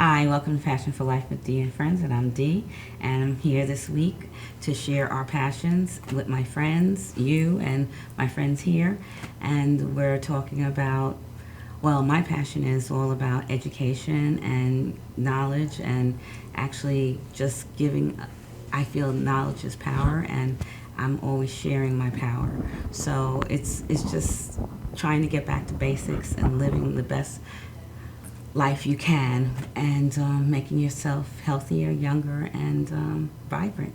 Hi, welcome to Passion for Life with Dee and Friends, and I'm Dee, and I'm here this week to share our passions with my friends, you and my friends here, and we're talking about, well, my passion is all about education and knowledge and actually just giving, I feel knowledge is power, and I'm always sharing my power. So it's just trying to get back to basics and living the best life you can, and making yourself healthier, younger, and vibrant.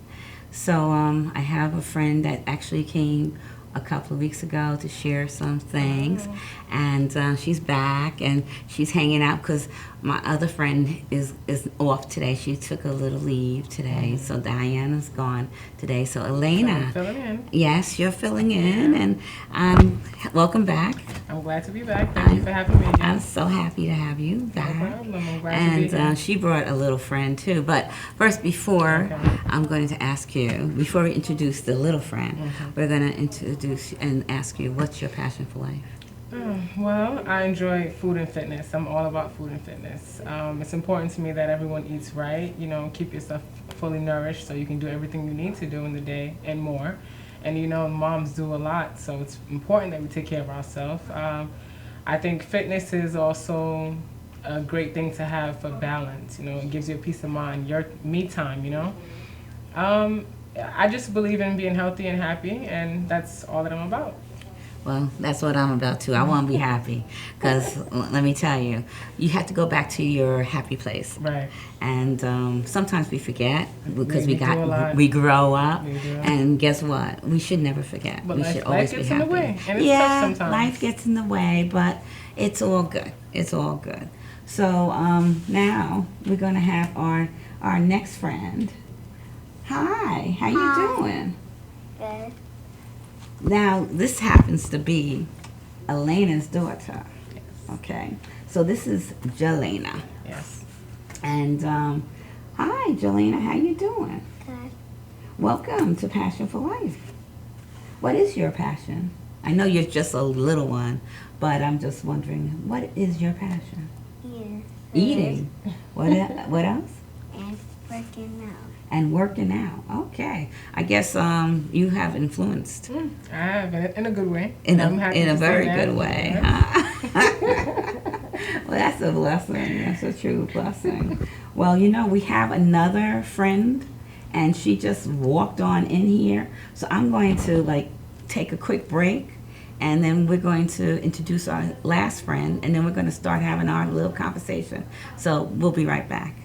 So I have a friend that actually came a couple of weeks ago to share some things, and she's back and she's hanging out because my other friend is off today. She took a little leave today, so Diana's gone today. So Elena, filling in. Yes, you're filling in, and welcome back. I'm glad to be back. Thank you for having me again. I'm so happy to have you back. No problem. I'm glad to be here. And she brought a little friend too. But first, before I'm going to ask you, before we introduce the little friend, we're going to introduce and ask you, what's your passion for life? Well, I enjoy food and fitness. I'm all about food and fitness. It's important to me that everyone eats right. You know, keep yourself fully nourished so you can do everything you need to do in the day and more. And you know, moms do a lot, so it's important that we take care of ourselves. I think fitness is also a great thing to have for balance. You know, it gives you a peace of mind, your me time, you know. I just believe in being healthy and happy, and that's all that I'm about. Well, that's what I'm about too. I want to be happy because let me tell you, you have to go back to your happy place. Right. And sometimes we forget because we grow up. And guess what? We should never forget. But we life, should always gets be happy. in the way, and it's tough sometimes. Life gets in the way, but it's all good. It's all good. So now we're going to have our next friend. Hi, how you doing? Good. Now, this happens to be Elena's daughter. Yes. Okay, so this is Jelena. Yes. And hi, Jelena, how you doing? Good. Welcome to Passion for Life. What is your passion? I know you're just a little one, but I'm just wondering, what is your passion? Eating. What else? And working out. And working out. Okay. I guess you have influenced. I have, in a good way. In I'm happy a to say very that. good way. Yes. Huh? Well, that's a blessing. That's a true blessing. Well, you know, we have another friend, and she just walked on in here. So I'm going to take a quick break, and then we're going to introduce our last friend, and then we're going to start having our little conversation. So we'll be right back.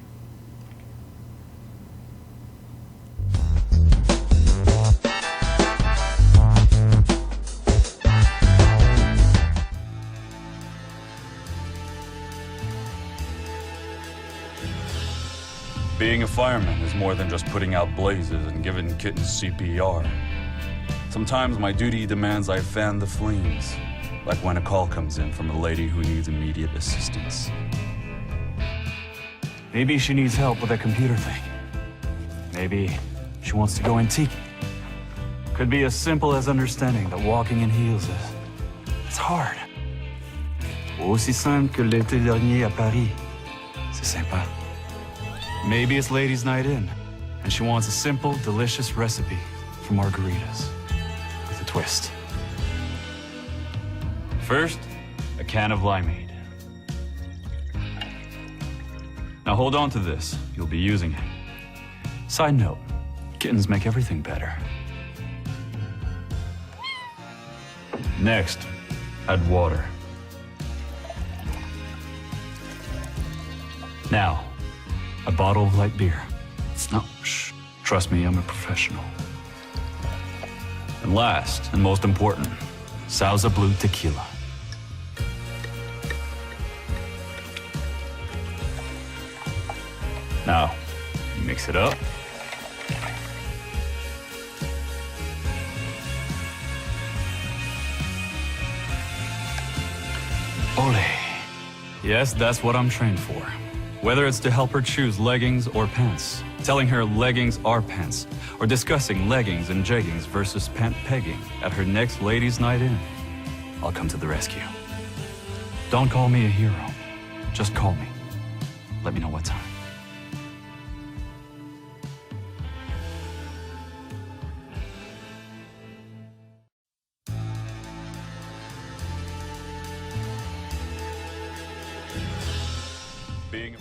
Being a fireman is more than just putting out blazes and giving kittens CPR. Sometimes my duty demands I fan the flames, like when a call comes in from a lady who needs immediate assistance. Maybe she needs help with a computer thing. Maybe she wants to go antique. Could be as simple as understanding that walking in heels it's hard. Aussi simple que l'été dernier à Paris. C'est sympa. Maybe it's ladies' night in, and she wants a simple, delicious recipe for margaritas with a twist. First, a can of limeade. Now hold on to this, you'll be using it. Side note, kittens make everything better. Next, add water. Now, a bottle of light beer. No, shh. Trust me, I'm a professional. And last, and most important, Sauza Blue tequila. Now, mix it up. Ole. Yes, that's what I'm trained for. Whether it's to help her choose leggings or pants, telling her leggings are pants, or discussing leggings and jeggings versus pant pegging at her next ladies' night in, I'll come to the rescue. Don't call me a hero, just call me Let me know what time. Being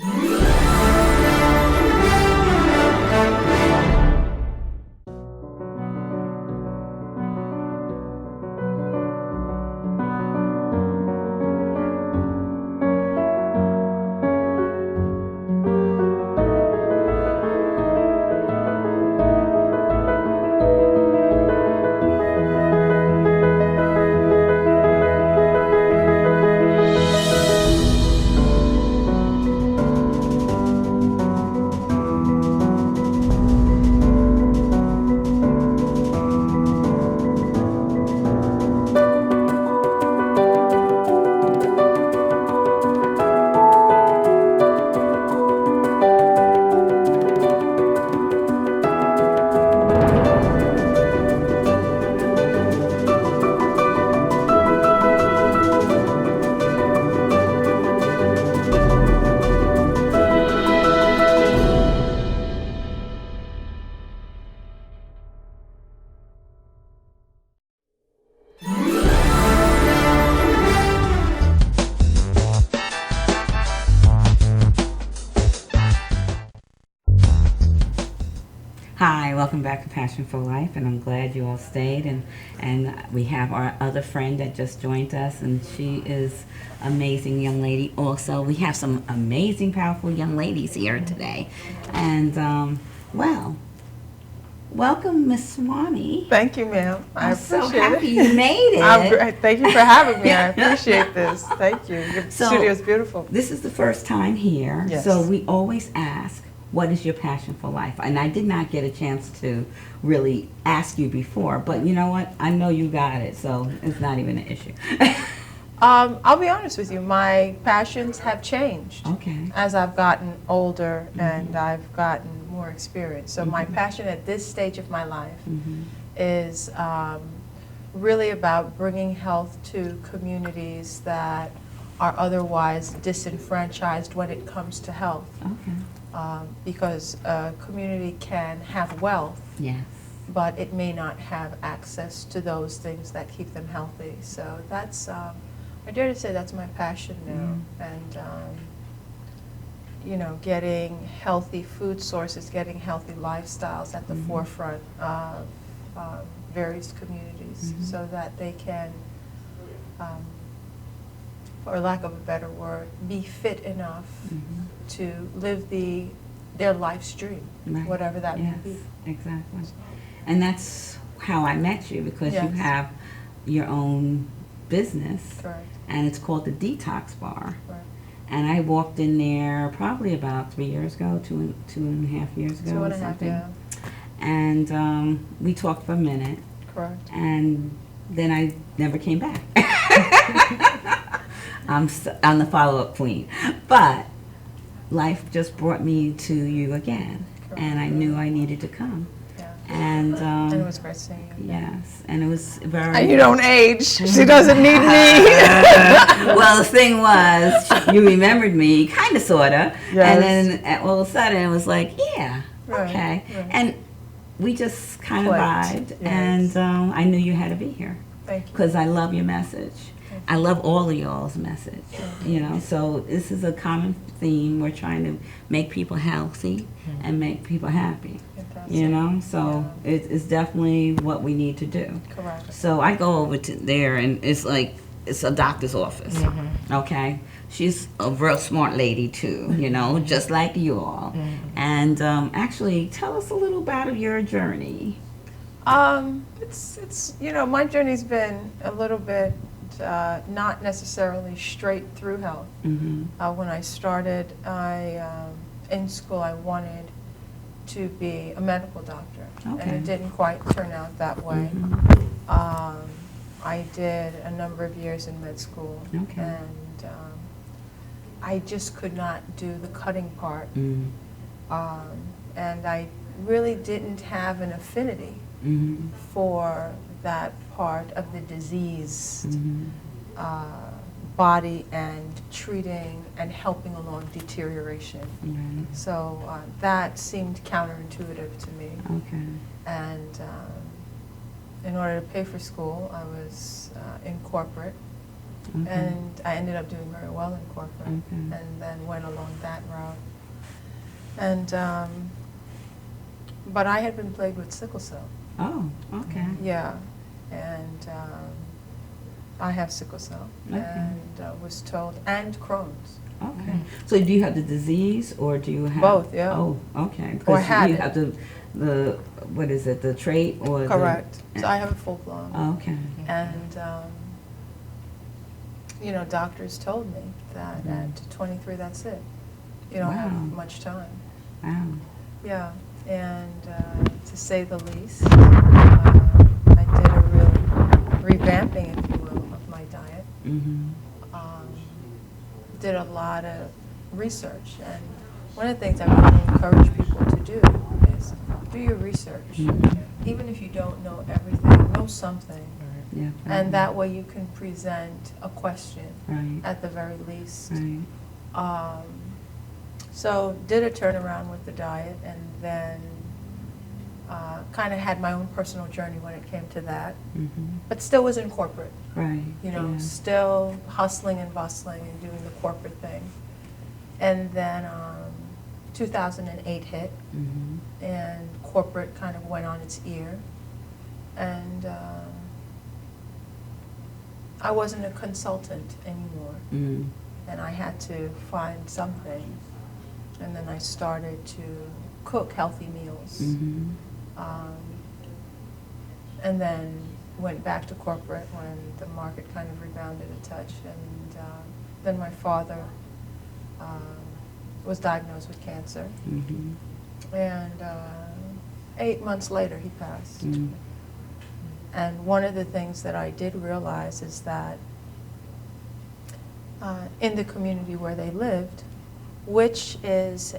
Hi, welcome back to Passion for Life, and I'm glad you all stayed. And we have our other friend that just joined us, and she is amazing young lady. Also, we have some amazing, powerful young ladies here today. And well, welcome, Miss Swami. Thank you, ma'am. I I'm so appreciate happy it. you made it. I'm great. Thank you for having me. I appreciate this. Thank you. Your So- studio is beautiful. This is the first time here, Yes. so we always ask, what is your passion for life? And I did not get a chance to really ask you before, but you know what? I know you got it, so it's not even an issue. I'll be honest with you. My passions have changed Okay. as I've gotten older and I've gotten more experience. So my passion at this stage of my life is really about bringing health to communities that are otherwise disenfranchised when it comes to health. Okay. Because a community can have wealth, Yes. but it may not have access to those things that keep them healthy. So that's, I dare to say that's my passion now. And, you know, getting healthy food sources, getting healthy lifestyles at the forefront of various communities so that they can, for lack of a better word, be fit enough to live their life's dream, Right. whatever that Yes, may be. exactly. And that's how I met you, because you Yes. have your own business, Correct. and it's called the Detox Bar. Right. And I walked in there probably about 3 years ago, two and a half years ago, 2.5, or something. yeah. And we talked for a minute, Correct. and then I never came back. I'm the follow-up queen, but life just brought me to you again, and I knew I needed to come. Yeah. And And it was great seeing you. yes, and it was very. And you don't age. She doesn't need me. Well, the thing was, you remembered me, kind of, sort of, Yes. and then all of a sudden it was like, yeah, Right, okay, right. and we just kind of Clicked, vibed, yes. and I knew you had to be here Thank you. because I love your message. I love all of y'all's message, you know, so this is a common theme. We're trying to make people healthy and make people happy, Fantastic. you know, so it's definitely what we need to do. Correct. So I go over to there, and it's like, it's a doctor's office, okay? She's a real smart lady too, you know, just like you all. And actually, tell us a little about your journey. It's you know, my journey's been a little bit not necessarily straight through health. When I started, in school, I wanted to be a medical doctor, and Okay. it didn't quite turn out that way. I did a number of years in med school, Okay. and I just could not do the cutting part, and I really didn't have an affinity for that part of the disease body and treating and helping along deterioration. Right. So that seemed counterintuitive to me. Okay. And in order to pay for school, I was in corporate. Okay. And I ended up doing very well in corporate, Okay. and then went along that route. And but I had been plagued with sickle cell. Oh, okay. Yeah, and I have sickle cell, Okay. and was told, and Crohn's. Okay. So do you have the disease, or do you have Both, yeah. Oh, okay. Or 'Cause had you it. have the what is it? The trait or Correct. So I have a full blown. Oh, okay. And you know, doctors told me that at 23, that's it. You don't have Wow. much time. Wow. Yeah, and to say the least, I did a real revamping, if you will, of my diet. Mhm. Did a lot of research, and one of the things I really encourage people to do is do your research. Mhm. Even if you don't know everything, know something, Yeah. and that way you can present a question Right. at the very least. Right. So did a turnaround with the diet, and then kind of had my own personal journey when it came to that, Mhm. but still was in corporate, Right. you know, Yeah. still hustling and bustling and doing the corporate thing. And then 2008 hit, Mhm. and corporate kind of went on its ear, and I wasn't a consultant anymore. Mm. And I had to find something. And then I started to cook healthy meals. Mhm. And then went back to corporate when the market kind of rebounded a touch. And then my father was diagnosed with cancer. Mhm. And 8 months later, he passed. Mm. And one of the things that I did realize is that in the community where they lived, which is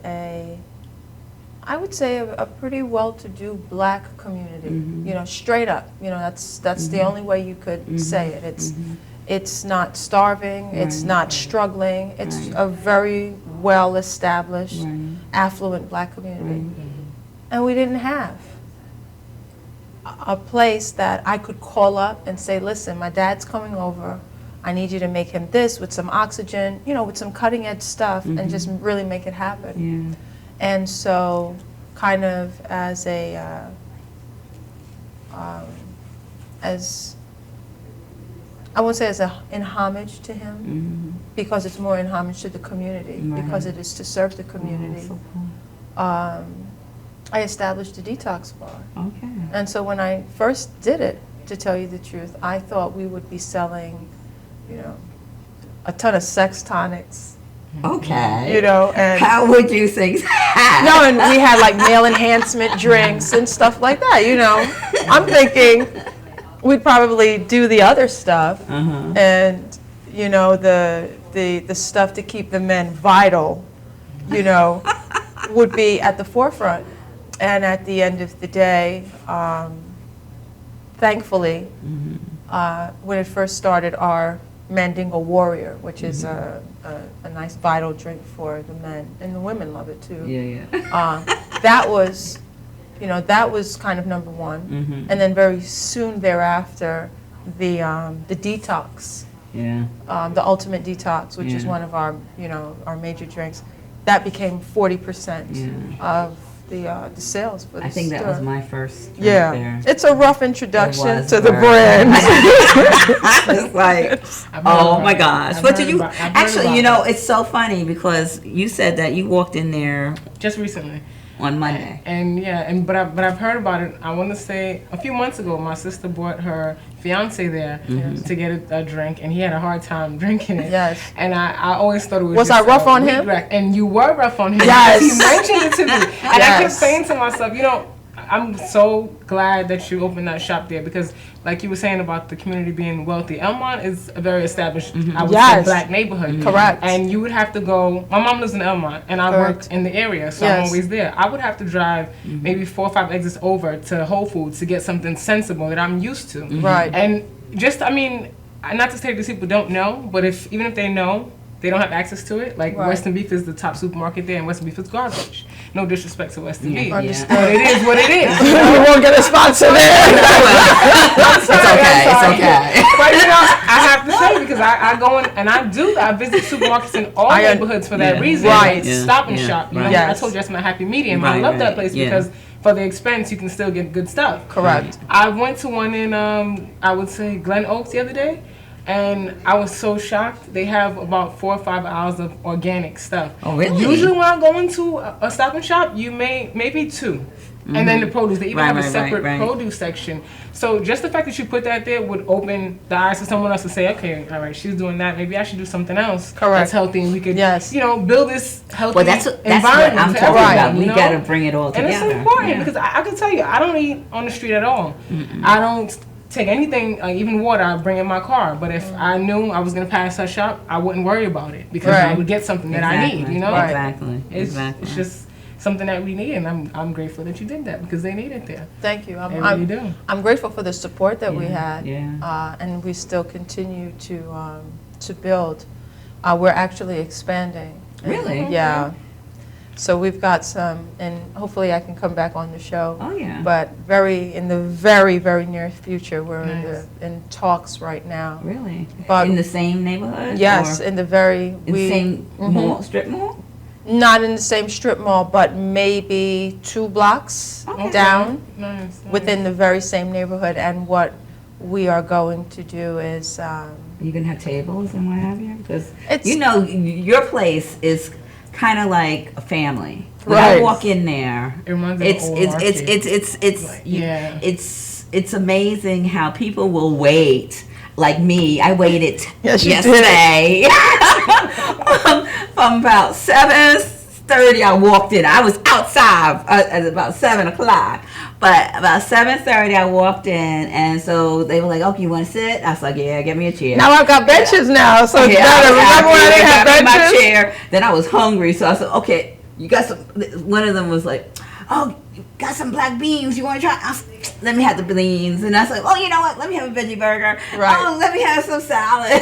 I would say a pretty well-to-do black community, Mhm. you know, straight up, you know, that's the Mhm. only way you could Mhm. say it. Mhm. It's not starving, it's Right. not struggling, it's Right. a very well-established, Right. affluent black community. Right. And we didn't have a place that I could call up and say, listen, my dad's coming over. I need you to make him this with some oxygen, you know, with some cutting edge stuff, and just really make it happen. Yeah. And so kind of as I won't say as in homage to him, Mhm. because it's more in homage to the community, Right. because it is to serve the community. Oh, so cool. I established a detox bar. Okay. And so when I first did it, to tell you the truth, I thought we would be selling, you know, a ton of sex tonics, Okay. you know, and How would you think that? no, and we had like male enhancement drinks and stuff like that, you know. I'm thinking we'd probably do the other stuff, Uh-huh. and you know, the stuff to keep the men vital, you know, would be at the forefront. And at the end of the day, thankfully, when it first started, our Mandingo Warrior, which is a nice vital drink for the men, and the women love it too. Yeah, yeah. That was, you know, that was kind of number one. Mhm. And then very soon thereafter, the detox, Yeah. the ultimate detox, which is Yeah. one of our, you know, our major drinks, that became 40% Yeah. of the sales for the I think that store. was my first drink Yeah, there. it's a rough introduction It was to the very- brand. I was like, I've heard oh about my it. gosh. I've What heard did you, about- I've heard actually, you about know, it. it's so funny because you said that you walked in there Just recently. on Monday. And yeah, but I've heard about it. I want to say a few months ago, my sister brought her fiance there to get a drink, and he had a hard time drinking it. Yes. And I always thought it was. Was just I rough a on weed him? drug. And you were rough on him. Yes. He mentioned it to me, and I kept Yes. saying to myself, you know, I'm so glad that you opened that shop there because, like you were saying about the community being wealthy, Elmont is a very established, I would Yes. say, black neighborhood. Correct. And you would have to go. My mom lives in Elmont, and I Correct. worked in the area, so Yes. I'm always there. I would have to drive maybe 4 or 5 exits over to Whole Foods to get something sensible that I'm used to. Right. And just, I mean, not to say these people don't know, but even if they know, they don't have access to it. Like Right. Western Beef is the top supermarket there, and Western Beef is garbage. No disrespect to Western Beef, Understood. but it is what it is. You won't get a sponsor there. It's okay. It's okay. But I have to say, because I go in and I visit supermarkets in all neighborhoods for that Yeah. reason. Right. Like, Yeah. Stop and Yeah. shop. You know, Right. Yes. I told you that's my happy medium. I Right, love that right. place Yeah. because for the expense you can still get good stuff. Correct. I went to one in I would say Glen Oaks the other day, and I was so shocked. They have about 4 or 5 hours of organic stuff. Oh, really? Usually when I go into a Stop and Shop, you maybe 2. And then the produce. They even have a separate produce section. So just the fact that you put that there would open the eyes to someone else to say, okay, all right, she's doing that. Maybe I should do something else that's healthy, and we could, build this healthy Well, that's what environment I'm for talking everyone, about. We you know? got to bring it all And together. it's important Yeah. because I can tell you, I don't eat on the street at all. I don't take anything, even water, I bring in my car. But if I knew I was going to pass her shop, I wouldn't worry about it because I would get something that I need, you know? Exactly. It's just something that we need, and I'm grateful that you did that because they need it there. Thank you. They really do. I'm grateful for the support that we Yeah, had, yeah. and we still continue to build. We're actually expanding. Really? Yeah. So we've got some, and hopefully I can come back on the show. Oh, yeah. But in the very, very near future, we're Nice. in talks right now. Really? But In the same neighborhood? yes, Or in the very in the same mall, strip mall? not in the same strip mall, but maybe 2 blocks Okay. down. Nice. Within the very same neighborhood, and what we are going to do is You can have tables and what have you? Because, It's- you know, your place is kind of like a family. When I Right. walk in there, It reminds me of it's old it's arcade. it's Yeah. it's amazing how people will wait. Like me, I waited Yes, you did. yesterday from about 7:30. I walked in. I was outside at about 7 o'clock, but about 7:30 I walked in, and so they were like, "Okay, you want to sit?" I was like, "Yeah, get me a chair." now I've got benches now, so it's Yeah, better. Remember when I didn't have got in my benches? chair. Then I was hungry, so I said, "Okay, you got some." One of them was like, "Oh, you got some black beans. You want to try?" I said, "Let me have the beans." And I was like, "Oh, you know what? Let me have a veggie burger. Right. Oh, let me have some salad."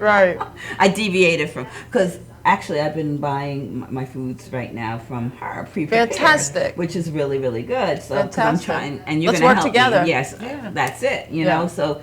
Right. I deviated from because actually I've been buying my foods right now from her pre-prepared, Fantastic. which is really really good. So 'cause I'm Fantastic. trying, and you're Let's gonna work help together. Me. Yes, Yeah. that's it. You Yeah. know, so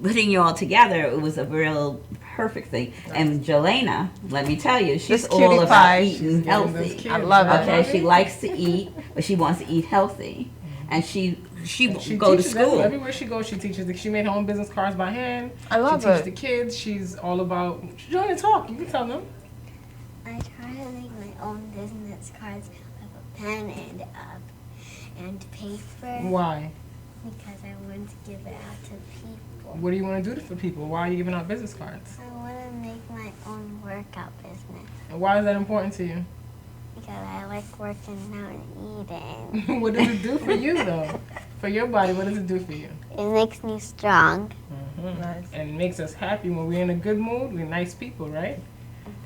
putting you all together, it was a real perfect thing. And Jelena, let me tell you, she's This cutie all about pie. eating Yeah, that's healthy. cute. I love it. Okay, she likes to eat, but she wants to eat healthy, and she She go to teaches school. everywhere she goes. She teaches. She made her own business cards by hand. I love She teaches it. the kids. She's all about. She's trying to talk. You can tell them. I try to make my own business cards with a pen and paper Why? because I want to give it out to people. What do you want to do for people? Why are you giving out business cards? I want to make my own workout business And why is that important to you? because I like working out and eating. What does it do for you though? For your body, what does it do for you? It makes me strong. Nice. And it makes us happy when we're in a good mood. We're nice people, right?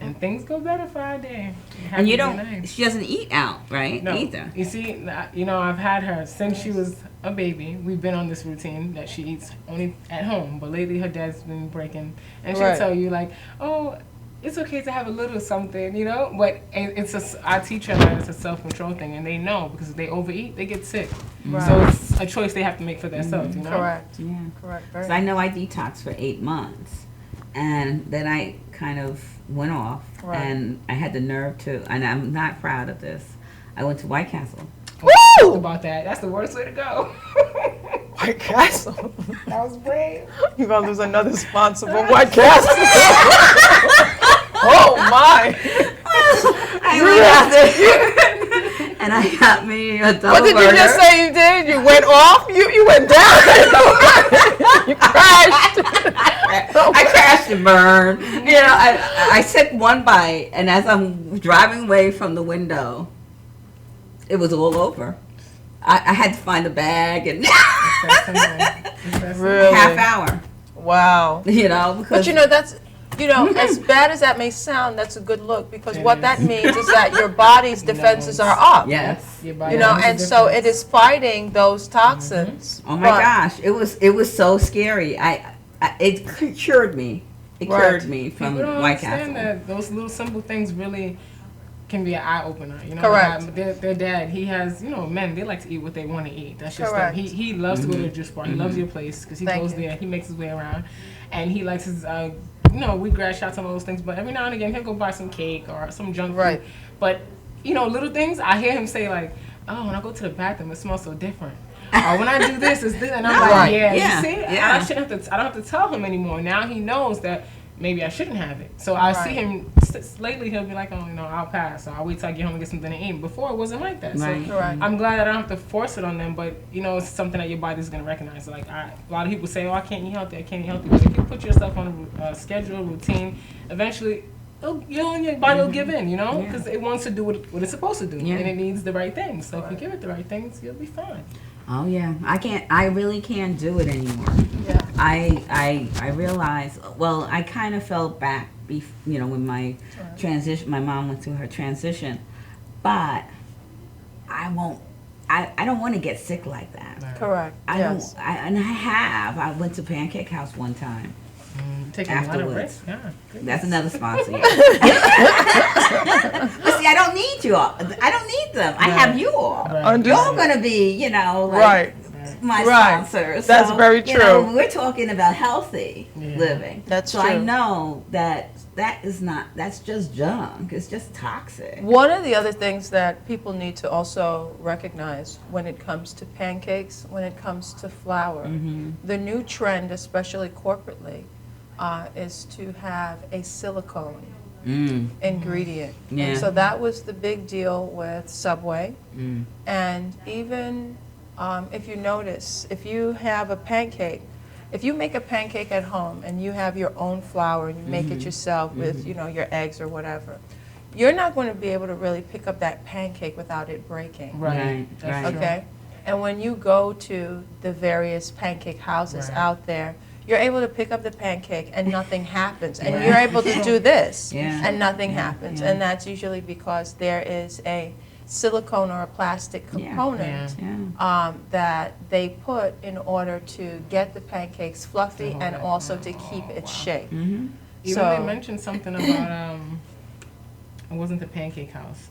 And things go better for our day. And you Happy don't. to be nice. She doesn't eat out, right? No. Either. You see, I've had her since she was a baby. We've been on this routine that she eats only at home. But lately, her dad's been breaking, and she'll Right. tell you like, "Oh, it's okay to have a little something," you know. But I teach her that it's a self-control thing, and they know because if they overeat, they get sick. Right. So it's a choice they have to make for themselves. You know. Correct. Yeah. Correct. So I Very. know I detoxed for 8 months, and then I kind of went off, Right. and I had the nerve to, and I'm not proud of this. I went to White Castle. Think about that. That's the worst way to go. White Castle. That was brave. You're gonna lose another sponsor from White Castle. Oh my! I went out there, and I got me a double What did you just burger. say you did? You went off? You went down? You crashed. I crashed and burned. You know, I took one bite, and as I'm driving away from the window, it was all over. I had to find a bag and Really? half hour. Wow. You know, because But you know, that's You know, as bad as that may sound, that's a good look, because It what is. that means is that your body's defenses are up. Yes. Your body You know, knows the and so it difference. is fighting those toxins. Oh my But- gosh, it was so scary. It cured me. It Right. cured me from People don't White understand Castle. that those little simple things really can be an eye opener. You know, Correct. Their dad, he has, you know, men, they like to eat what they want to eat. That's just Correct. them. He loves to go to the juice bar. He loves your place because he Thank goes you. there. He makes his way around, and he likes his, you know, wheatgrass shots and all those things. But every now and again, he'll go buy some cake or some junk Right. food. But you know, little things. I hear him say like, "Oh, when I go to the bathroom, it smells so different." Or when I do this, it's this, and I'm like, Right. yeah, Yeah. you see, Yeah. I don't have to tell him anymore. Now he knows that maybe I shouldn't have it. So I see Right. him lately. He'll be like, oh, you know, I'll pass. Or I'll wait till I get home and get something to eat. Before it wasn't like that. Right. So Correct. I'm glad that I don't have to force it on them. But you know, it's something that your body's gonna recognize. Like a lot of people say, oh, I can't eat healthy. I can't eat healthy. But if you put yourself on a schedule, routine, eventually. Your body will give in, you know, Yeah. because it wants to do what it's supposed to do, Yeah. and it needs the right things. So if you give it the right things, you'll be fine. Oh yeah, I really can't do it anymore. Yeah. I realized, well, I kind of fell back, you know, when my transition, my mom went through her transition, but I don't want to get sick like that. Correct. Yes. I went to Pancake House one time. Taking a lot of Afterwards. risks, yeah. That's another sponsor. Yeah. But see, I don't need you all. I don't need them. I have you all. Right. You're all gonna be, you know, like Right. my Right. sponsors. That's very You know, true. we're talking about healthy Yeah. living. That's so I true. know that's just junk. It's just toxic. One of the other things that people need to also recognize when it comes to pancakes, when it comes to flour, the new trend, especially corporately, is to have a silicone ingredient. Yeah. And so that was the big deal with Subway. And even if you notice, if you have a pancake, if you make a pancake at home and you have your own flour and you make it yourself with, you know, your eggs or whatever, you're not going to be able to really pick up that pancake without it breaking. Right, That's right. true. Okay? And when you go to the various pancake houses Right. out there, you're able to pick up the pancake and nothing happens. And Right. you're able to do this Yeah. and nothing Yeah, happens. yeah. And that's usually because there is a silicone or a plastic Yeah. component Yeah. that they put in order to get the pancakes fluffy hold and it. also to keep its shape. Mm-hmm. Even they So- mentioned something about it wasn't the Pancake House,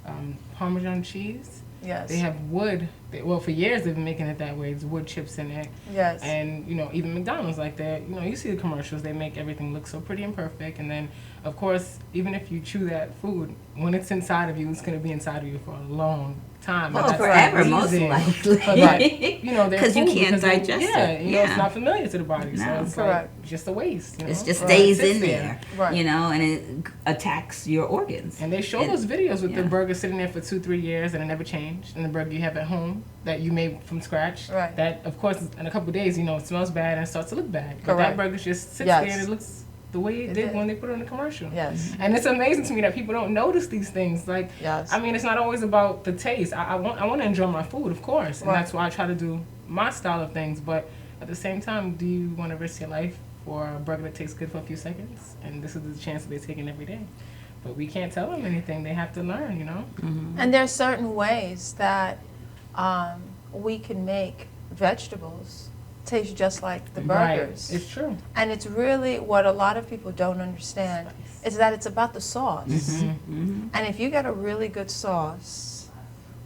Parmesan cheese. Yes. They have wood. Well, for years they've been making it that way. It's wood chips in it. Yes. And you know, even McDonald's like that. You know, you see the commercials. They make everything look so pretty and perfect. And then, of course, even if you chew that food, when it's inside of you, it's going to be inside of you for a long time. Well, And that's forever, the most reason likely. for that, you know, their 'Cause you food, can't because they- digest yeah, it. you know, Yeah. it's not familiar to the body, so No. it's Correct. like just a waste. You know? It just Right. stays Sits in there, Right. you know, and it attacks your organs. And they show And- those videos with the yeah. burger sitting there for 2-3 years and it never changed. And the burger you have at home that you made from scratch, Right. that of course in a couple of days, you know, it smells bad and starts to look bad. But Correct. that burger just sits Yes. there and it looks the way it It did did. when they put it in the commercial. Yes. And it's amazing to me that people don't notice these things. Like, Yes. I mean, it's not always about the taste. I want to enjoy my food, of course, and Right. that's why I try to do my style of things. But at the same time, do you want to risk your life for a burger that tastes good for a few seconds? And this is the chance that they're taking every day. But we can't tell them anything. They have to learn, you know? And there are certain ways that we can make vegetables taste just like the burgers. Right. It's true. And it's really what a lot of people don't understand is that it's about the sauce. Mm-hmm. And if you get a really good sauce,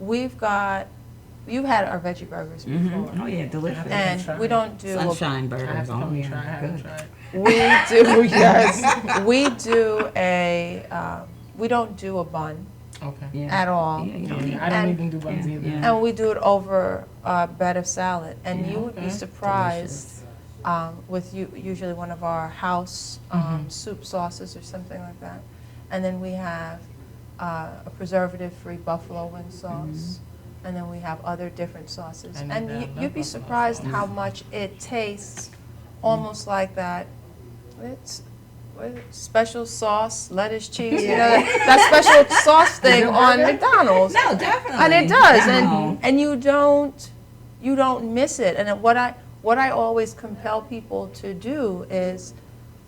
you've had our veggie burgers before. Mm-hmm. Oh yeah, delicious. And we don't do Sunshine I burgers. have to come Oh and yeah, try. I haven't good. tried. we do yes. We do we don't do a bun Okay. Yeah. at all. Yeah, you Yeah, don't need I don't And- even do buns yeah, either. yeah. And we do it over a bed of salad. And you would be Okay. surprised with usually one of our house soup sauces or something like that. And then we have a preservative-free buffalo wing sauce. And then we have other different sauces. I need And that. I you'd love be buffalo surprised sauce. how much it tastes almost like that. It's what is it? Special sauce, lettuce, cheese, you know, that special sauce thing on McDonald's. No, definitely. And it does, No. and you don't miss it. And what I always compel people to do is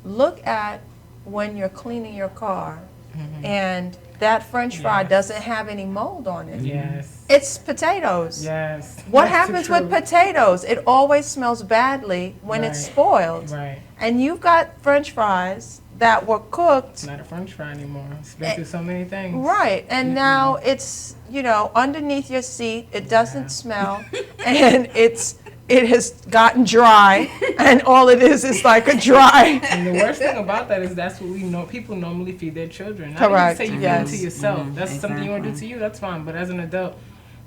look at when you're cleaning your car and that French fry doesn't have any mold on it. Yes. It's potatoes. Yes. What That's the happens with truth. potatoes? It always smells badly when it's Right. spoiled. Right. And you've got French fries that were cooked. Not a French fry anymore. It's been through so many things. Right, and now it's, you know, underneath your seat, it doesn't smell, and it has gotten dry, and all it is like a dry. And the worst thing about that is that's what we know. People normally feed their children. I Correct, didn't say you yes. feed it to yourself. Mhm, That's something you want to do exactly. to you. That's fine. But as an adult,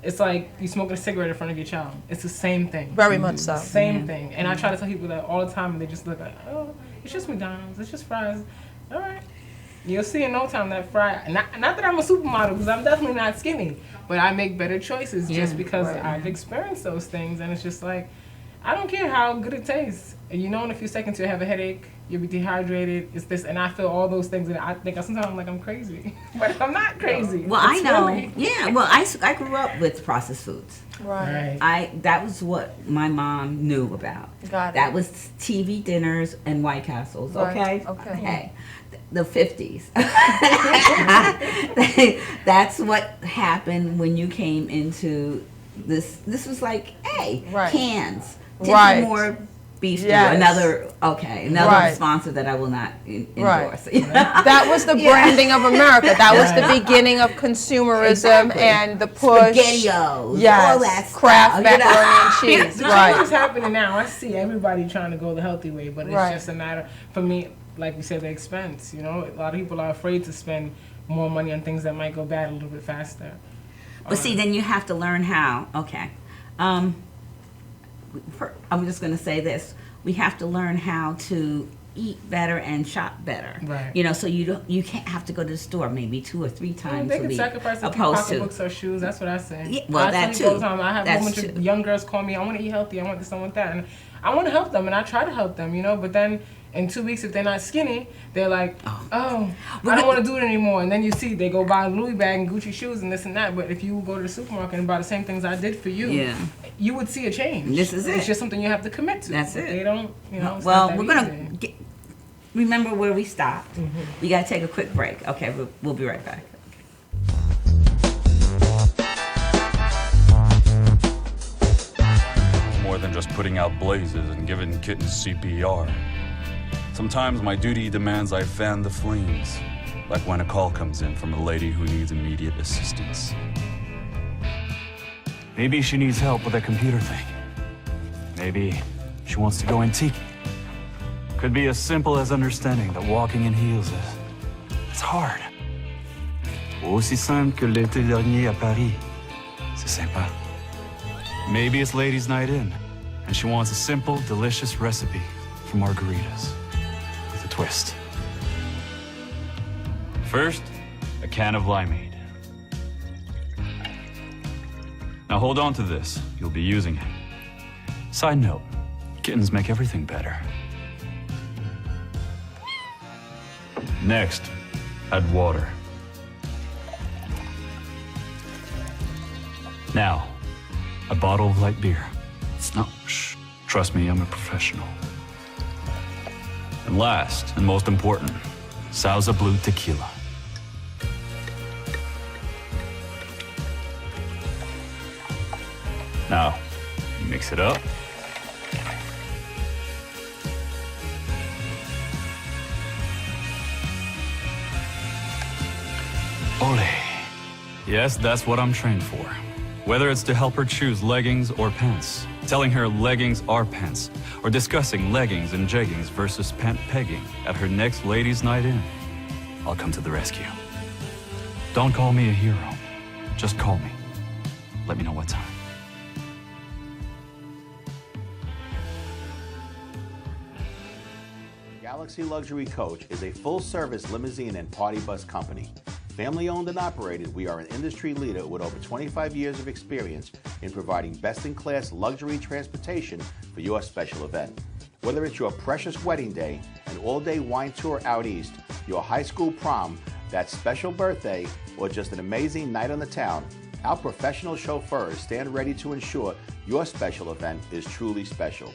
it's like you smoking a cigarette in front of your child. It's the same thing. Very much so. Same thing. And I try to tell people that all the time, and they just look like, oh, it's just McDonald's. It's just fries. All right. You'll see in no time that fry. Not that I'm a supermodel, because I'm definitely not skinny, but I make better choices just because I've experienced those things. And it's just like, I don't care how good it tastes. And you know, in a few seconds you'll have a headache, you'll be dehydrated. It's this, and I feel all those things, and I think sometimes I'm like I'm crazy, but I'm not crazy. Well, I It's know. really- Yeah. Well, I grew up with processed foods. Right. Right. That was what my mom knew about. Got it. That was TV dinners and White Castles. Right, Okay. okay. Hey, the 50s. That's what happened when you came into this. This was like, hey, Right. cans. Right. More beef stew. Yes. Another Right. sponsor that I will not Right. endorse. That was the branding of America. That was the beginning of consumerism Exactly. and the push. SpaghettiOs, Yes, all that Kraft stuff, you know? macaroni and cheese. The Right. change is happening now. I see everybody trying to go the healthy way, but it's Right. just a matter, for me, like we said, the expense. You know, a lot of people are afraid to spend more money on things that might go bad a little bit faster. But see, then you have to learn how. Okay. I'm just going to say this. We have to learn how to eat better and shop better. Right. You know, so you can't have to go to the store maybe 2 or 3 times They a can week. sacrifice a few opposed to. pocketbooks or shoes. That's what I say. Yeah, well, I that tell people all too. the time. I have a That's whole bunch of true. young girls call me. I want to eat healthy. I want this. I want that. And I want to help them, and I try to help them. You know, but then in 2 weeks, if they're not skinny, they're like, oh, I don't want to do it anymore. And then you see they go buy a Louis bag and Gucci shoes and this and that. But if you go to the supermarket and buy the same things I did for you, Yeah. you would see a change. This is It's it. just something you have to commit to. That's But it. They don't, you know. It's Well, not that we're going easy. to remember where we stopped. Mm-hmm. We got to take a quick break. Okay, we'll be right back. More than just putting out blazes and giving kittens CPR. Sometimes my duty demands I fan the flames, like when a call comes in from a lady who needs immediate assistance. Maybe she needs help with that computer thing. Maybe she wants to go antique. Could be as simple as understanding that walking in heels is... it's hard. Aussi simple que l'été dernier à Paris. C'est sympa. Maybe it's ladies' night in, and she wants a simple, delicious recipe for margaritas with a twist. First, a can of limeade. Now hold on to this. You'll be using it. Side note, kittens make everything better. Next, add water. Now, a bottle of light beer. No, shh. Trust me, I'm a professional. And last, and most important, Sauza Blue tequila. Now, mix it up. Ole. Yes, that's what I'm trained for. Whether it's to help her choose leggings or pants, telling her leggings are pants, or discussing leggings and jeggings versus pant pegging at her next ladies' night in, I'll come to the rescue. Don't call me a hero. Just call me. Let me know what time. Galaxy Luxury Coach is a full-service limousine and party bus company. Family-owned and operated, we are an industry leader with over 25 years of experience in providing best-in-class luxury transportation for your special event. Whether it's your precious wedding day, an all-day wine tour out east, your high school prom, that special birthday, or just an amazing night on the town, our professional chauffeurs stand ready to ensure your special event is truly special.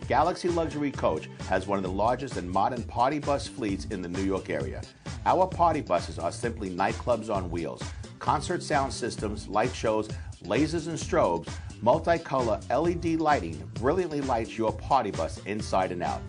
Galaxy Luxury Coach has one of the largest and modern party bus fleets in the New York area. Our party buses are simply nightclubs on wheels. Concert sound systems, light shows, lasers and strobes, multicolor LED lighting brilliantly lights your party bus inside and out.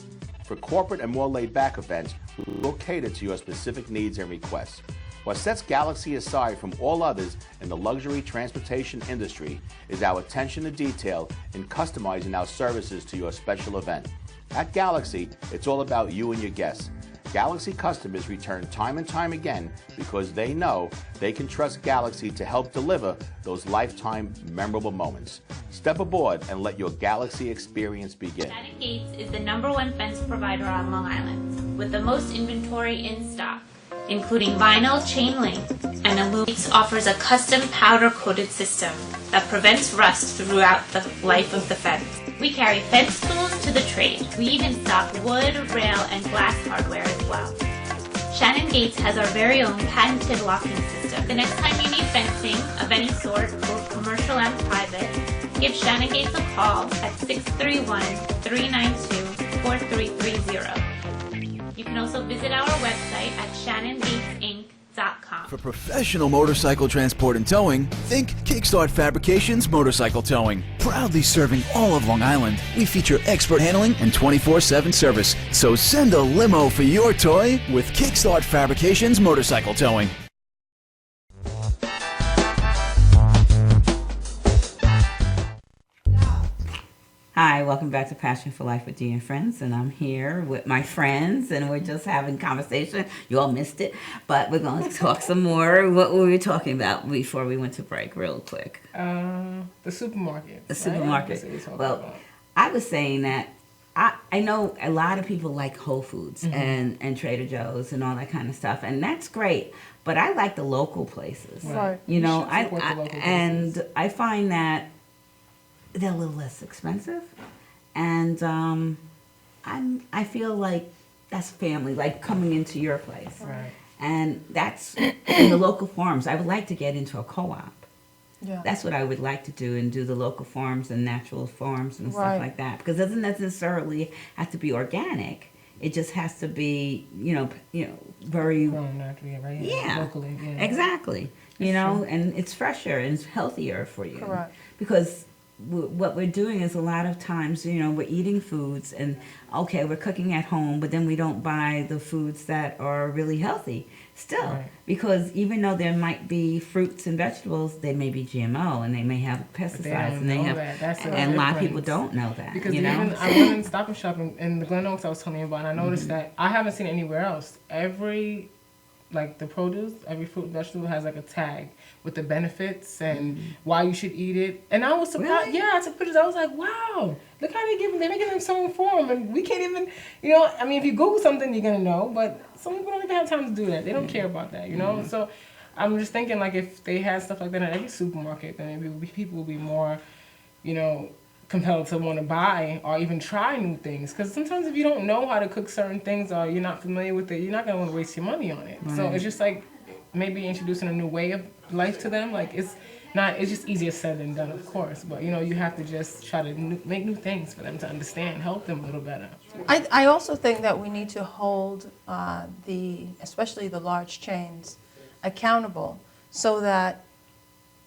For corporate and more laid-back events, we will cater to your specific needs and requests. What sets Galaxy aside from all others in the luxury transportation industry is our attention to detail in customizing our services to your special event. At Galaxy, it's all about you and your guests. Galaxy customers return time and time again because they know they can trust Galaxy to help deliver those lifetime memorable moments. Step aboard and let your Galaxy experience begin. Shannon Gates is the #1 fence provider on Long Island with the most inventory in stock, including vinyl, chain link, and aluminum. Gates offers a custom powder-coated system that prevents rust throughout the life of the fence. We carry fence tools to the trade. We even stock wood, rail, and glass hardware as well. Shannon Gates has our very own patented locking system. The next time you need fencing of any sort, both commercial and private, give Shannon Gates a call at 631-392-4330. You can also visit our website at shannongatesinc.com. For professional motorcycle transport and towing, think Kickstart Fabrications Motorcycle Towing. Proudly serving all of Long Island, we feature expert handling and 24/7 service. So send a limo for your toy with Kickstart Fabrications Motorcycle Towing. Hi, welcome back to Passion for Life with Dee and Friends, and I'm here with my friends, and we're just having conversation. You all missed it, but we're going to talk some more. What were we talking about before we went to break, real quick? The supermarket. The supermarket. Right? Well, I was saying that I know a lot of people like Whole Foods and Trader Joe's and all that kind of stuff, and that's great. But I like the local places. Right. You know, and I find that they're a little less expensive, and I feel like that's family, like coming into your place. Right. And that's in the local farms. I would like to get into a co-op. Yeah. That's what I would like to do, and do the local farms and natural farms and Right. stuff like that. Because it doesn't necessarily have to be organic. It just has to be, you know, very Grown naturally, right? yeah, Locally. Yeah. exactly. You know, and it's fresher and it's healthier for you. Correct. Because what we're doing is a lot of times, you know, we're eating foods and, okay, we're cooking at home, but then we don't buy the foods that are really healthy still. Right. Because even though there might be fruits and vegetables, they may be GMO and they may have pesticides. don't And they know have, that. That's the and a lot of people difference. don't know that. Because you know? even I went in Stop and Shop in the Glen Oaks I was telling you about, and I noticed that I haven't seen it anywhere else. Every, like the produce, every fruit and vegetable has like a tag with the benefits and why you should eat it. And I was surprised. Really? Yeah, I took pictures. I was like, wow, look how they're making them so informed. And we can't even, you know, I mean, if you Google something, you're going to know. But some people don't even have time to do that. They don't care about that, you know? So I'm just thinking, like, if they had stuff like that at every supermarket, then maybe people would be more, you know, compelled to want to buy or even try new things. Because sometimes if you don't know how to cook certain things or you're not familiar with it, you're not going to want to waste your money on it. Right. So it's just like maybe introducing a new way of life to them. Like it's just easier said than done, of course. But, you know, you have to just try to make new things for them to understand, help them a little better. I also think that we need to hold especially the large chains, accountable so that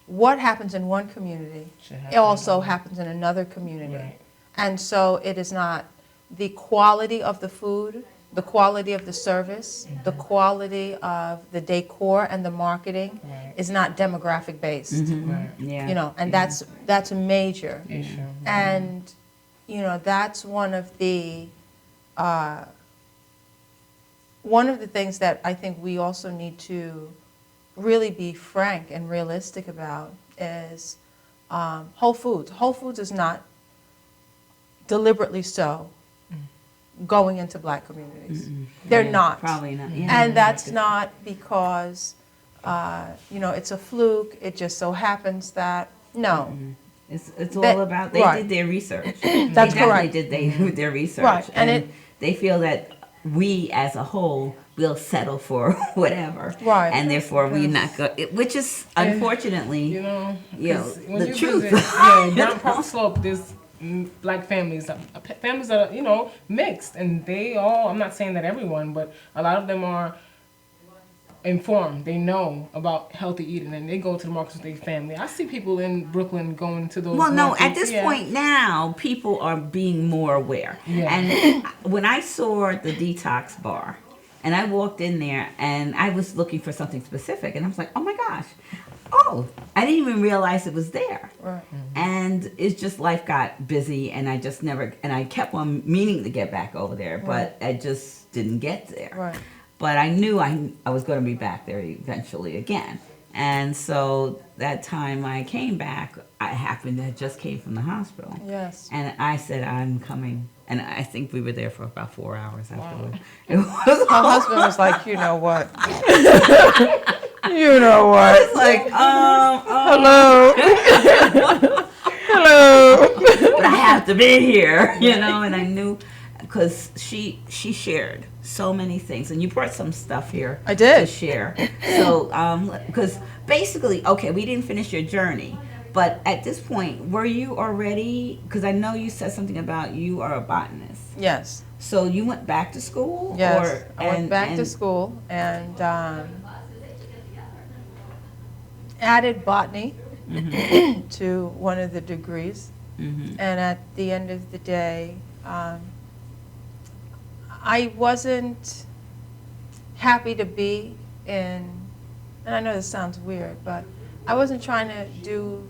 what happens in one community, it also happens in another community. Right. And so it is not the quality of the food, the quality of the service, the quality of the decor and the marketing Right. is not demographic based. Right. Yeah. You know, and that's a major. Issue. And, you know, that's one of the things that I think we also need to really be frank and realistic about is Whole Foods. Whole Foods is not deliberately so going into black communities. They're Yeah, not. Probably not. Yeah. And that's not because, you know, it's a fluke. It just so happens that, no. It's That- all about, they right. did their research. That's they correct. did their research. Right, and they feel that we as a whole will settle for whatever. Right. And therefore we're not going, which is unfortunately, You know, you know, 'cause when the you truth. visit, down Park Slope, there's black families that are, you know, mixed, and they all, I'm not saying that everyone, but a lot of them are informed. They know about healthy eating, and they go to the markets with their family. I see people in Brooklyn going to those Well, no, markets. at this point now, people are being more aware. Yeah. And when I saw the detox bar, and I walked in there, and I was looking for something specific, and I was like, oh my gosh, oh, I didn't even realize it was there. Right. And it's just life got busy, and I just never, and I kept on meaning to get back over there, but I just didn't get there. Right. But I knew I was going to be back there eventually again. And so that time I came back, I just came from the hospital. Yes. And I said, I'm coming. And I think we were there for about 4 hours afterwards. It was My husband was like, you know what? You know what? It's like, Hello. Hello. but I have to be here, you know, and I knew, because she shared so many things, and you brought some stuff here. I did. To share. So, because basically, okay, we didn't finish your journey, but at this point, were you already, because I know you said something about you are a botanist. Yes. So you went back to school? Yes. I went back to school and added botany to one of the degrees. And at the end of the day, I wasn't happy to be in, and I know this sounds weird, but I wasn't trying to do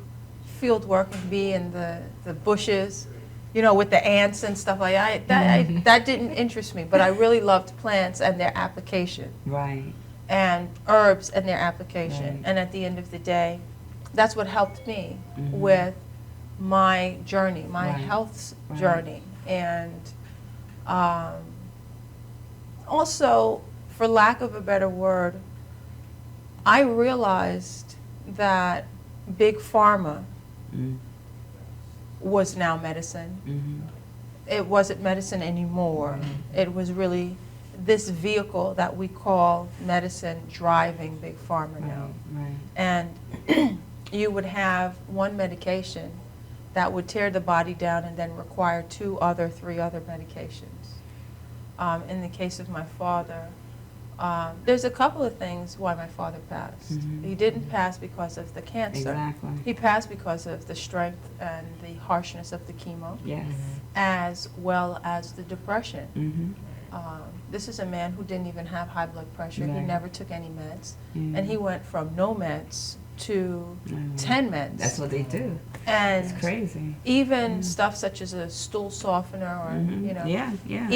field work and be in the bushes, you know, with the ants and stuff like that. That didn't interest me, but I really loved plants and their application. Right. And herbs and their application. Right. And at the end of the day, that's what helped me with my journey, my health journey. And also, for lack of a better word, I realized that Big Pharma was now medicine. It wasn't medicine anymore. It was really this vehicle that we call medicine driving Big Pharma now. Right. And you would have one medication that would tear the body down and then require 3 other medications. In the case of my father, there's a couple of things why my father passed. He didn't pass because of the cancer. Exactly. He passed because of the strength and the harshness of the chemo, Yes. as well as the depression. This is a man who didn't even have high blood pressure. He Right. never took any meds. And he went from no meds to 10 meds. That's what they do. And It's crazy. even stuff such as a stool softener or, you know, Yeah, yeah.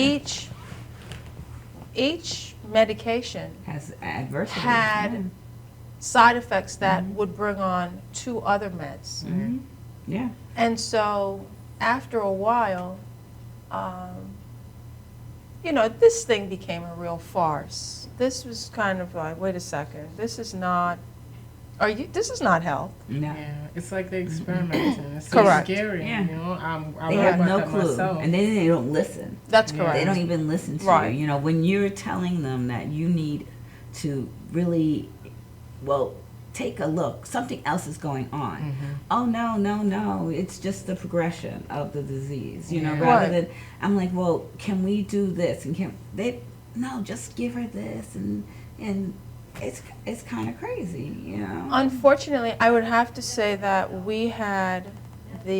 each medication Has adversity. had side effects that would bring on 2 other meds. Yeah. And so after a while, you know, this thing became a real farce. This was kind of like, wait a second, this is not health. No. Yeah, it's like they experimenting. It's so Correct. scary. Yeah. You know, I They read have about no that clue. myself. And then they don't listen. That's Yeah. correct. They don't even listen to Right. you. You know, when you're telling them that you need to really, well, take a look, something else is going on. Oh, no, it's just the progression of the disease, you know, Yeah. rather Right. than, I'm like, well, can we do this? And no, just give her this. And it's kind of crazy, you know. Unfortunately, I would have to say that we had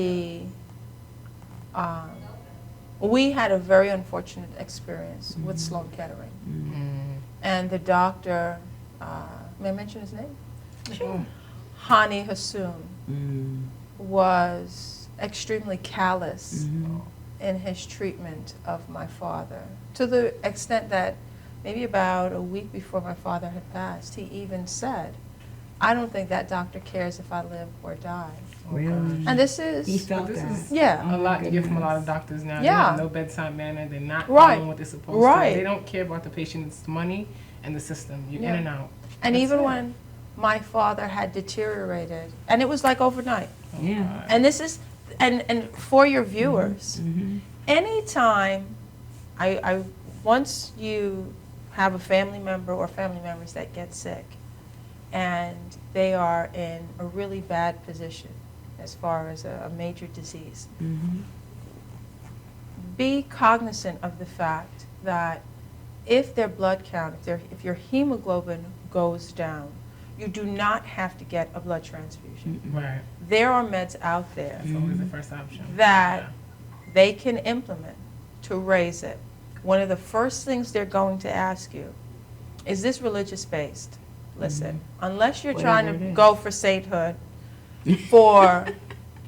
a very unfortunate experience with Sloan Kettering. And the doctor, may I mention his name? Sure. Hani Hassoun was extremely callous in his treatment of my father, to the extent that maybe about a week before my father had passed, he even said, I don't think that doctor cares if I live or die. Really? And this is, He felt This that. is yeah, a lot you get from a lot of doctors now. They Yeah. have no bedside manner. They're not Right. doing what they're supposed Right. to. They don't care about the patient's money and the system. You're Yeah. in and out. and That's even it. when my father had deteriorated, and it was like overnight, Yeah. and this is, and for your viewers, anytime, once you have a family member or family members that get sick, and they are in a really bad position as far as a major disease, be cognizant of the fact that if their blood count, if your hemoglobin goes down, you do not have to get a blood transfusion. Right. There are meds out there That's always the first option. that Yeah. they can implement to raise it. One of the first things they're going to ask you, is this religious based? Listen, unless you're Whatever trying it to is. go for sainthood,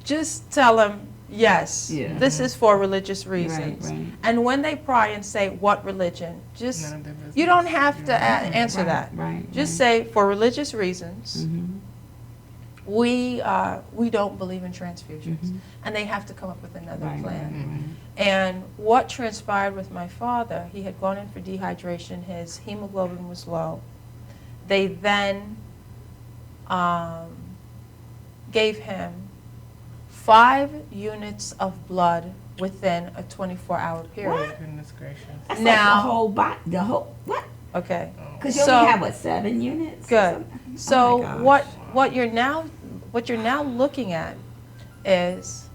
just tell them, yes, Yeah. this is for religious reasons. right. And when they pry and say, what religion? Just, None of their business. you don't have You to don't have to. answer Right, that. right, Just right. say, for religious reasons, we don't believe in transfusions. And they have to come up with another Right, plan. And what transpired with my father, he had gone in for dehydration, his hemoglobin was low. They then gave him 5 units of blood within a 24-hour period. Goodness gracious. That's Now- like the whole body, the whole, what? Okay. Because you So- only have, what, 7 units? or Good. something? So Oh my gosh. what you're now looking at is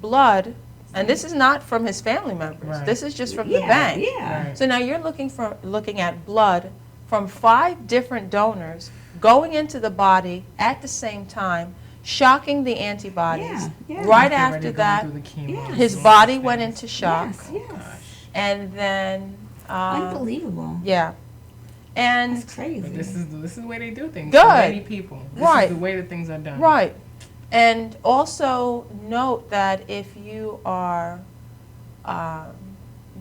blood, and this is not from his family members. Right. This is just from the Yeah, bank. yeah. Right. So now you're looking at blood from 5 different donors going into the body at the same time, shocking the antibodies. Yeah, yeah. Right They're already after going that, through the chemo Yeah. and his all body those went things. into shock, Yes, yes. Gosh. and then Unbelievable. yeah, and That's crazy. But this is the way they do things. Good. For many people. This Right. is the way that things are done. right. And also note that if you are,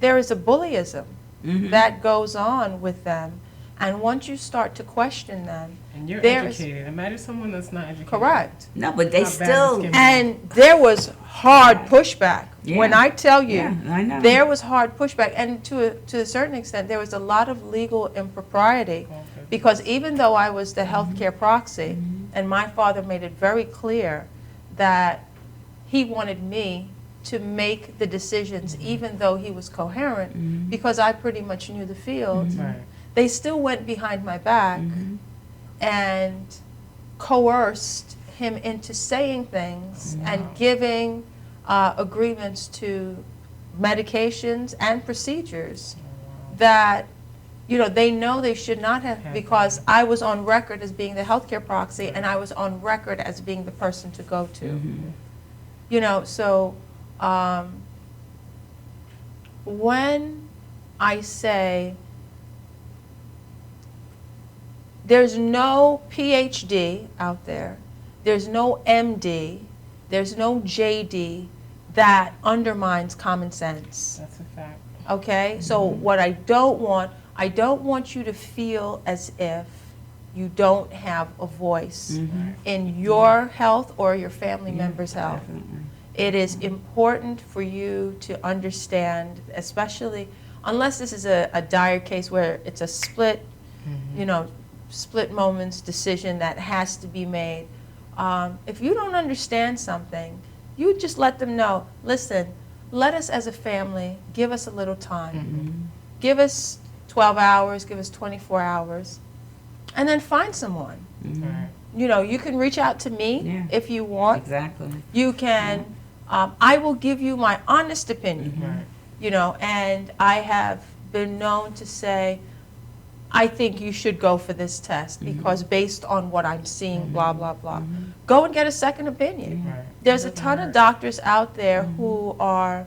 there is a bullyism that goes on with them, and once you start to question them, And you're There's- educated. Imagine someone that's not educated. correct. No, but they How bad still, this can be. And there was hard pushback. When Yeah. I tell you, yeah, I know. there was hard pushback, and to a certain extent, there was a lot of legal impropriety. Okay. Because even though I was the healthcare proxy, and my father made it very clear that he wanted me to make the decisions, even though he was coherent, because I pretty much knew the field, Right. they still went behind my back and coerced him into saying things and giving agreements to medications and procedures that, you know, they know they should not have, because I was on record as being the healthcare proxy, and I was on record as being the person to go to. You know, so when I say there's no PhD out there, there's no MD, there's no JD that undermines common sense. That's a fact. Okay? So what I don't want you to feel as if you don't have a voice in your health or your family member's health. Definitely. It is important for you to understand, especially unless this is a dire case where it's a split, you know, split moments decision that has to be made. If you don't understand something, you just let them know, listen, let us as a family, give us a little time. Give us 12 hours, give us 24 hours, and then find someone. Right. You know, you can reach out to me Yeah. if you want. Exactly. You can, I will give you my honest opinion, Right. you know, and I have been known to say, I think you should go for this test because based on what I'm seeing, blah, blah, blah. Go and get a second opinion. Right. There's a ton of doctors out there who are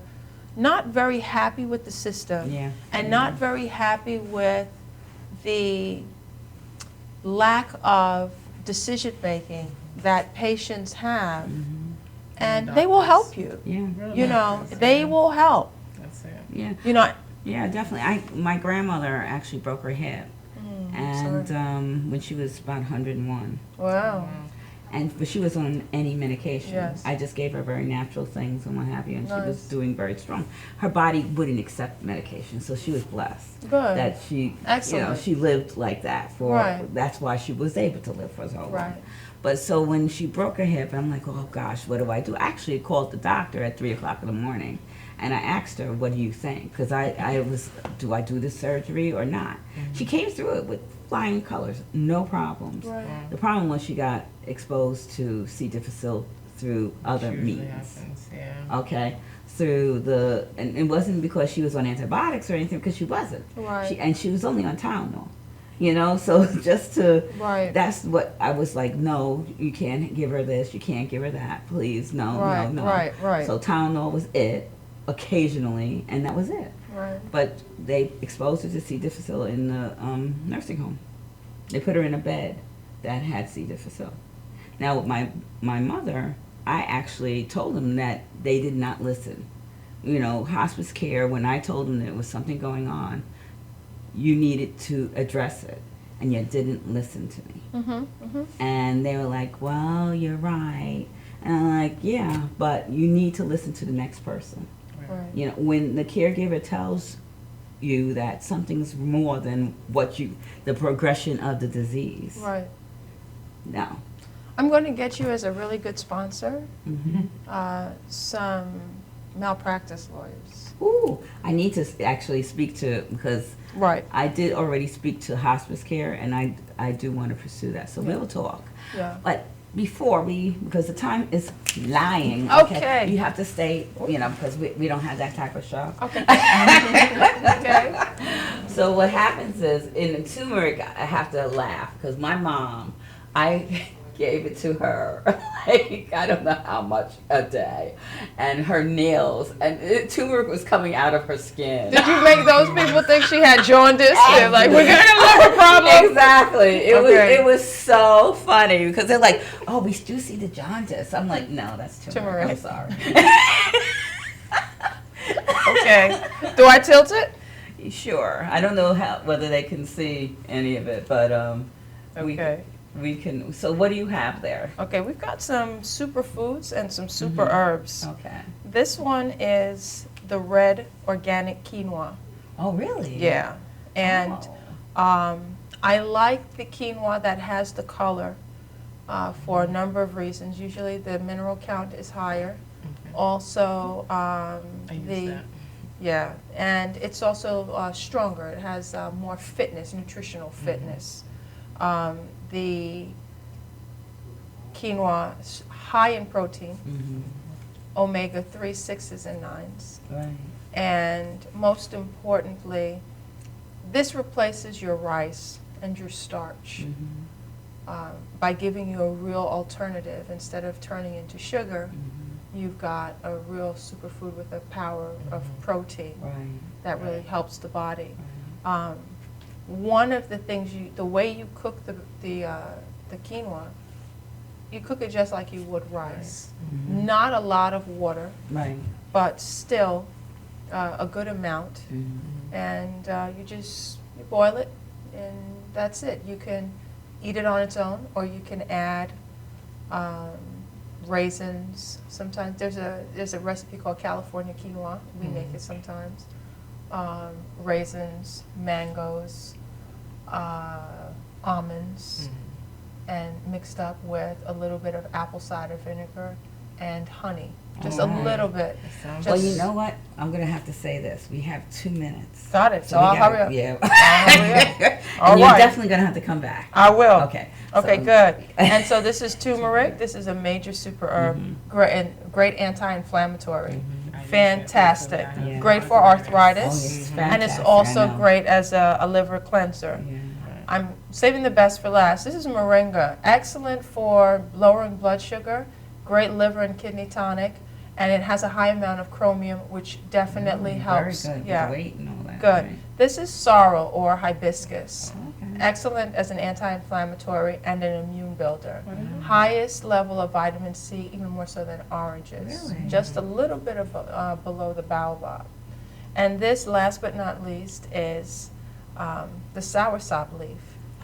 not very happy with the system Yeah. and not very happy with the lack of decision-making that patients have. And they will help you. Yeah. You know, they will help. That's it. Yeah. You know, Yeah, definitely. My grandmother actually broke her hip, and when she was about 101, wow. but she was on any medication. Yes. I just gave her very natural things and what have you, and she was Nice. doing very strong. Her body wouldn't accept medication, so she was blessed Good. that she, you know, Excellent. she lived like that for. Right. That's why she was able to live for so long. Right. But so when she broke her hip, I'm like, oh gosh, what do I do? I actually called the doctor at 3:00 in the morning. And I asked her, what do you think? Because I was, do I do this surgery or not? She came through it with flying colors, no problems. Right. The problem was she got exposed to C. difficile through other Usually means. happens, yeah. Okay, and it wasn't because she was on antibiotics or anything, because she wasn't. Right. And she was only on Tylenol, you know. So just to, Right. that's what I was like. No, you can't give her this. You can't give her that. Please, no, Right, no, no. right. So Tylenol was it, occasionally, and that was it. Right. But they exposed her to C. difficile in the nursing home. They put her in a bed that had C. difficile. Now, with my mother, I actually told them that they did not listen. You know, hospice care, when I told them there was something going on, you needed to address it, and you didn't listen to me. And they were like, well, you're right. And I'm like, yeah, but you need to listen to the next person. Right. You know, when the caregiver tells you that something's more than the progression of the disease. Right. No. I'm going to get you as a really good sponsor, Mm-hmm. some malpractice lawyers. Ooh, I need to actually speak to, because Right. I did already speak to hospice care, and I do want to pursue that. So we'll talk. Yeah. But before because the time is lying. Okay. You have to stay, you know, because we don't have that type of show. Okay. Okay. So what happens is, in the turmeric, I have to laugh, because my mom, I gave it to her, like, I don't know how much a day, and her nails, and turmeric was coming out of her skin. Did you make those people think she had jaundice? They're like, we're gonna have a liver problem. Exactly. Okay. It was so funny, because they're like, oh, we do see the jaundice. I'm like, no, that's turmeric. I'm sorry. Okay. Do I tilt it? Sure. I don't know whether they can see any of it, but Okay. we can. So what do you have there? Okay, we've got some superfoods and some super herbs. Okay. This one is the red organic quinoa. Oh, really? Yeah. And Oh. I like the quinoa that has the color for a number of reasons. Usually the mineral count is higher. Also, I use that. yeah, and it's also stronger. It has more fitness, nutritional fitness. The quinoa is high in protein, omega-3, 6s, and 9s. Right. And most importantly, this replaces your rice and your starch by giving you a real alternative. Instead of turning into sugar, you've got a real superfood with a power of protein Right. that really helps the body. One of the things the way you cook the quinoa, you cook it just like you would rice. Not a lot of water, Right. but still a good amount. And you boil it, and that's it. You can eat it on its own, or you can add raisins. Sometimes there's a recipe called California quinoa. We make it sometimes. Raisins, mangoes, almonds, and mixed up with a little bit of apple cider vinegar and honey. Just a little bit. Well, you know what? I'm going to have to say this. We have 2 minutes. Got it. So we I'll gotta- hurry up. Yeah. I'll hurry up. And All you're right. definitely going to have to come back. I will. Okay. Okay, So- good. And so this is turmeric. This is a major super herb, great anti-inflammatory. Fantastic. Yeah. Great for Oh, arthritis. it's And it's fantastic, also I know. great as a liver cleanser. Yeah. I'm saving the best for last. This is moringa. Excellent for lowering blood sugar, great liver and kidney tonic, and it has a high amount of chromium, which definitely helps. Very good. Yeah. With weight and all that. Good. Right. This is sorrel or hibiscus. Okay. Excellent as an anti-inflammatory and an immune builder. Highest level of vitamin C, even more so than oranges. Really? Just a little bit of below the baobab. And this, last but not least, is the soursop leaf.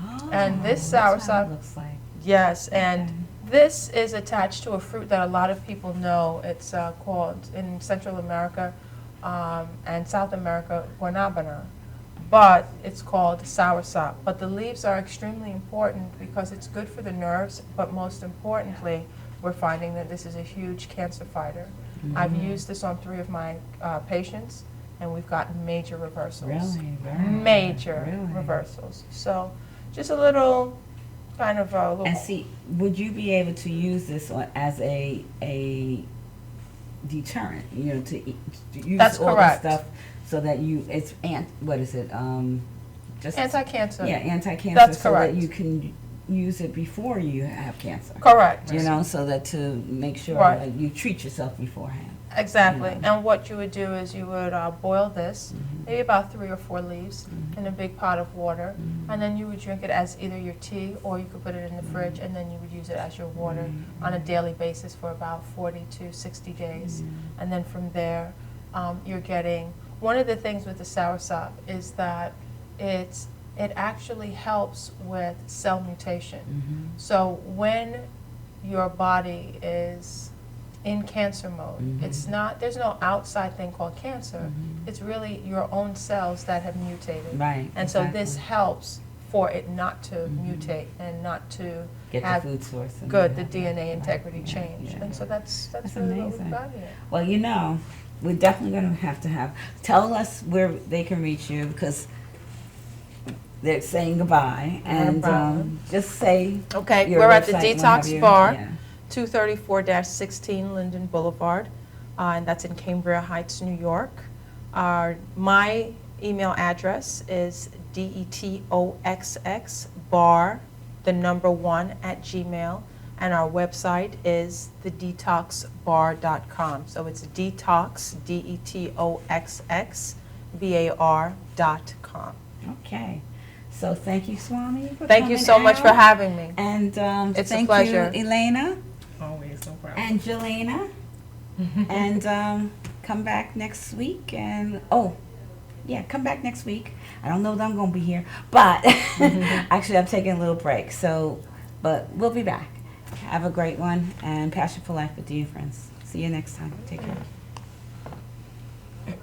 Oh, And this that's what soursop- it looks like. Yes, and this is attached to a fruit that a lot of people know. It's called, in Central America and South America, guanabana. But it's called soursop. But the leaves are extremely important because it's good for the nerves, but most importantly, we're finding that this is a huge cancer fighter. I've used this on 3 of my patients, and we've gotten major reversals. Really? Very Major Really? reversals. So just a little kind of a little. And see, would you be able to use this as a deterrent? You know, to use That's all correct. the stuff so that it's what is it? Just Anti-cancer. Yeah, anti-cancer. That's so correct. that you can use it before you have cancer. Correct. You know, so that to make sure Right. that you treat yourself beforehand. Exactly. Yeah. And what you would do is you would boil this, maybe about 3 or 4 leaves, in a big pot of water, and then you would drink it as either your tea, or you could put it in the fridge, and then you would use it as your water on a daily basis for about 40 to 60 days. And then from there, you're getting, one of the things with the soursop is that it actually helps with cell mutation. So when your body is in cancer mode, it's not, there's no outside thing called cancer. It's really your own cells that have mutated. Right. And so exactly. this helps for it not to mutate and not to Get have the food source. And good, the have DNA that. integrity Right, change. yeah, And so that's That's really what amazing. we've got here. Well, you know, we're definitely going to have tell us where they can reach you, because they're saying goodbye, and problem. just say Okay, your we're at the website, what have Detox you. Bar, Yeah. 234-16 Linden Boulevard, and that's in Cambria Heights, New York. My email address is detoxxbar1@gmail, and our website is thedetoxbar.com. So it's detox, detoxxbar.com. Okay. So thank you, Swami, for Thank you coming so much for out. having me. And It's a thank pleasure. you, Elena Always, no problem. and Jelena. And come back next week. And come back next week. I don't know that I'm going to be here, but actually I'm taking a little break. So, but we'll be back. Have a great one, and Passion for Life with you, friends. See you next time. Take care.